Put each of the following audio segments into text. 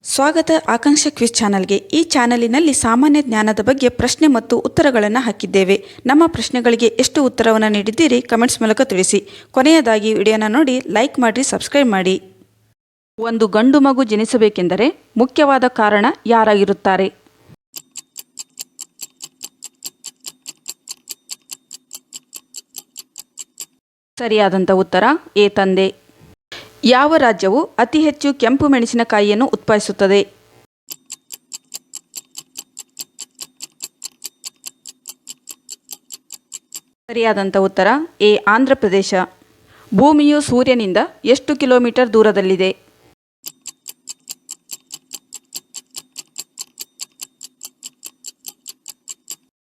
ಸ್ವಾಗತ ಆಕಾಂಕ್ಷ ಕ್ವಿಜ್ ಚಾನಲ್ಗೆ. ಈ ಚಾನಲಿನಲ್ಲಿ ಸಾಮಾನ್ಯ ಜ್ಞಾನದ ಬಗ್ಗೆ ಪ್ರಶ್ನೆ ಮತ್ತು ಉತ್ತರಗಳನ್ನು ಹಾಕಿದ್ದೇವೆ. ನಮ್ಮ ಪ್ರಶ್ನೆಗಳಿಗೆ ಎಷ್ಟು ಉತ್ತರವನ್ನು ನೀಡಿದ್ದೀರಿ ಕಮೆಂಟ್ಸ್ ಮೂಲಕ ತಿಳಿಸಿ. ಕೊನೆಯದಾಗಿ ವಿಡಿಯೋನ ನೋಡಿ ಲೈಕ್ ಮಾಡಿ, ಸಬ್ಸ್ಕ್ರೈಬ್ ಮಾಡಿ. ಒಂದು ಗಂಡು ಮಗು ಜನಿಸಬೇಕೆಂದರೆ ಮುಖ್ಯವಾದ ಕಾರಣ ಯಾರಾಗಿರುತ್ತಾರೆ? ಸರಿಯಾದಂಥ ಉತ್ತರ ಎ ತಂದೆ. ಯಾವ ರಾಜ್ಯವು ಅತಿ ಹೆಚ್ಚು ಕೆಂಪು ಮೆಣಸಿನಕಾಯಿಯನ್ನು ಉತ್ಪಾದಿಸುತ್ತದೆ? ಸರಿಯಾದಂಥ ಉತ್ತರ ಎ ಆಂಧ್ರ ಪ್ರದೇಶ. ಭೂಮಿಯು ಸೂರ್ಯನಿಂದ ಎಷ್ಟು ಕಿಲೋಮೀಟರ್ ದೂರದಲ್ಲಿದೆ?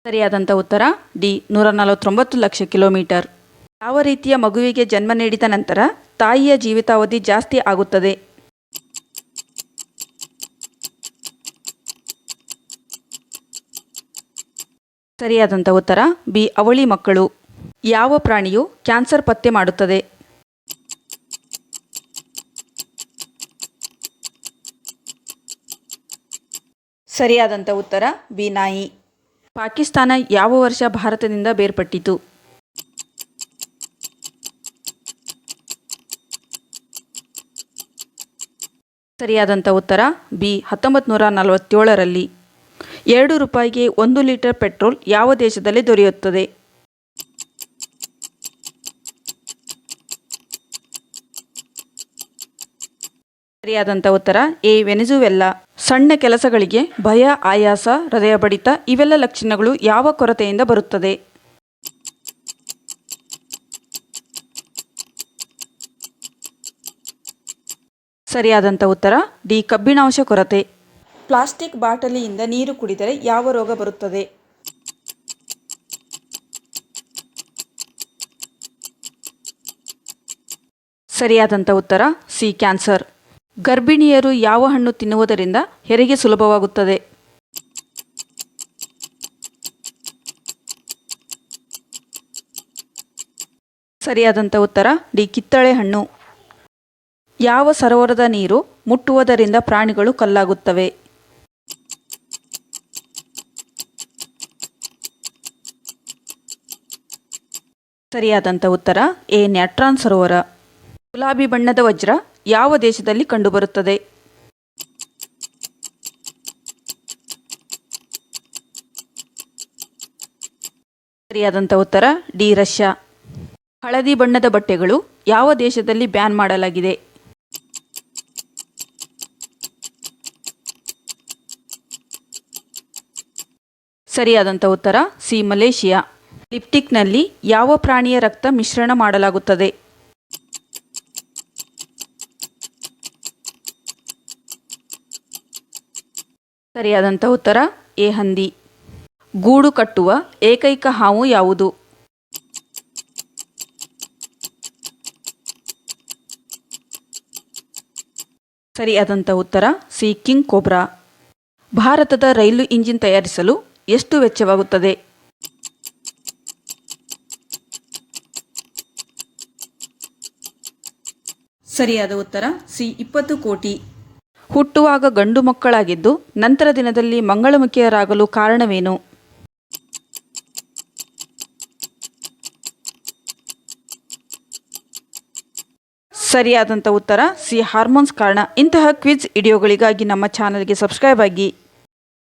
ಸರಿಯಾದಂಥ ಉತ್ತರ ಡಿ 149 ಲಕ್ಷ ಕಿಲೋಮೀಟರ್. ಯಾವ ರೀತಿಯ ಮಗುವಿಗೆ ಜನ್ಮ ನೀಡಿದ ನಂತರ ತಾಯಿಯ ಜೀವಿತಾವಧಿ ಜಾಸ್ತಿ ಆಗುತ್ತದೆ? ಸರಿಯಾದಂಥ ಉತ್ತರ ಬಿ ಅವಳಿ ಮಕ್ಕಳು. ಯಾವ ಪ್ರಾಣಿಯು ಕ್ಯಾನ್ಸರ್ ಪತ್ತೆ ಮಾಡುತ್ತದೆ? ಸರಿಯಾದಂಥ ಉತ್ತರ ಬಿ ನಾಯಿ. ಪಾಕಿಸ್ತಾನ ಯಾವ ವರ್ಷ ಭಾರತದಿಂದ ಬೇರ್ಪಟ್ಟಿತು? ಸರಿಯಾದಂಥ ಉತ್ತರ ಬಿ 1947ರಲ್ಲಿ. 2 ರೂಪಾಯಿಗೆ 1 ಲೀಟರ್ ಪೆಟ್ರೋಲ್ ಯಾವ ದೇಶದಲ್ಲಿ ದೊರೆಯುತ್ತದೆ? ಸರಿಯಾದಂಥ ಉತ್ತರ ಎ ವೆನೆಜುವೆಲಾ. ಸಣ್ಣ ಕೆಲಸಗಳಿಗೆ ಭಯ, ಆಯಾಸ, ಹೃದಯ ಬಡಿತ ಇವೆಲ್ಲ ಲಕ್ಷಣಗಳು ಯಾವ ಕೊರತೆಯಿಂದ ಬರುತ್ತದೆ? ಸರಿಯಾದಂಥ ಉತ್ತರ ಡಿ ಕಬ್ಬಿಣಾಂಶ ಕೊರತೆ. ಪ್ಲಾಸ್ಟಿಕ್ ಬಾಟಲಿಯಿಂದ ನೀರು ಕುಡಿದರೆ ಯಾವ ರೋಗ ಬರುತ್ತದೆ? ಸರಿಯಾದಂಥ ಉತ್ತರ ಸಿ ಕ್ಯಾನ್ಸರ್. ಗರ್ಭಿಣಿಯರು ಯಾವ ಹಣ್ಣು ತಿನ್ನುವುದರಿಂದ ಹೆರಿಗೆ ಸುಲಭವಾಗುತ್ತದೆ? ಸರಿಯಾದಂಥ ಉತ್ತರ ಡಿ ಕಿತ್ತಳೆ ಹಣ್ಣು. ಯಾವ ಸರೋವರದ ನೀರು ಮುಟ್ಟುವುದರಿಂದ ಪ್ರಾಣಿಗಳು ಕಲ್ಲಾಗುತ್ತವೆ? ಸರಿಯಾದಂಥ ಉತ್ತರ ಎ ನ್ಯಾಟ್ರಾನ್ ಸರೋವರ. ಗುಲಾಬಿ ಬಣ್ಣದ ವಜ್ರ ಯಾವ ದೇಶದಲ್ಲಿ ಕಂಡುಬರುತ್ತದೆ? ಸರಿಯಾದಂಥ ಉತ್ತರ ಡಿ ರಷ್ಯಾ. ಹಳದಿ ಬಣ್ಣದ ಬಟ್ಟೆಗಳು ಯಾವ ದೇಶದಲ್ಲಿ ಬ್ಯಾನ್ ಮಾಡಲಾಗಿದೆ? ಸರಿಯಾದಂಥ ಉತ್ತರ ಸಿ ಮಲೇಷಿಯಾ. ಲಿಪ್ಟಿಕ್ನಲ್ಲಿ ಯಾವ ಪ್ರಾಣಿಯ ರಕ್ತ ಮಿಶ್ರಣ ಮಾಡಲಾಗುತ್ತದೆ? ಸರಿಯಾದಂಥ ಉತ್ತರ ಎ ಹಂದಿ. ಗೂಡು ಕಟ್ಟುವ ಏಕೈಕ ಹಾವು ಯಾವುದು? ಸರಿಯಾದಂಥ ಉತ್ತರ ಸಿ ಕಿಂಗ್ ಕೋಬ್ರಾ. ಭಾರತದ ರೈಲು ಇಂಜಿನ್ ತಯಾರಿಸಲು ಎಷ್ಟು ವೆಚ್ಚವಾಗುತ್ತದೆ? ಸರಿಯಾದ ಉತ್ತರ ಸಿ 20 ಕೋಟಿ. ಹುಟ್ಟುವಾಗ ಗಂಡು ಮಕ್ಕಳಾಗಿದ್ದು ನಂತರ ದಿನದಲ್ಲಿ ಮಂಗಳಮುಖಿಯರಾಗಲು ಕಾರಣವೇನು? ಸರಿಯಾದಂಥ ಉತ್ತರ ಸಿ ಹಾರ್ಮೋನ್ಸ್ ಕಾರಣ. ಇಂತಹ ಕ್ವಿಜ್ ವಿಡಿಯೋಗಳಿಗಾಗಿ ನಮ್ಮ ಚಾನಲ್ಗೆ ಸಬ್ಸ್ಕ್ರೈಬ್ ಆಗಿ.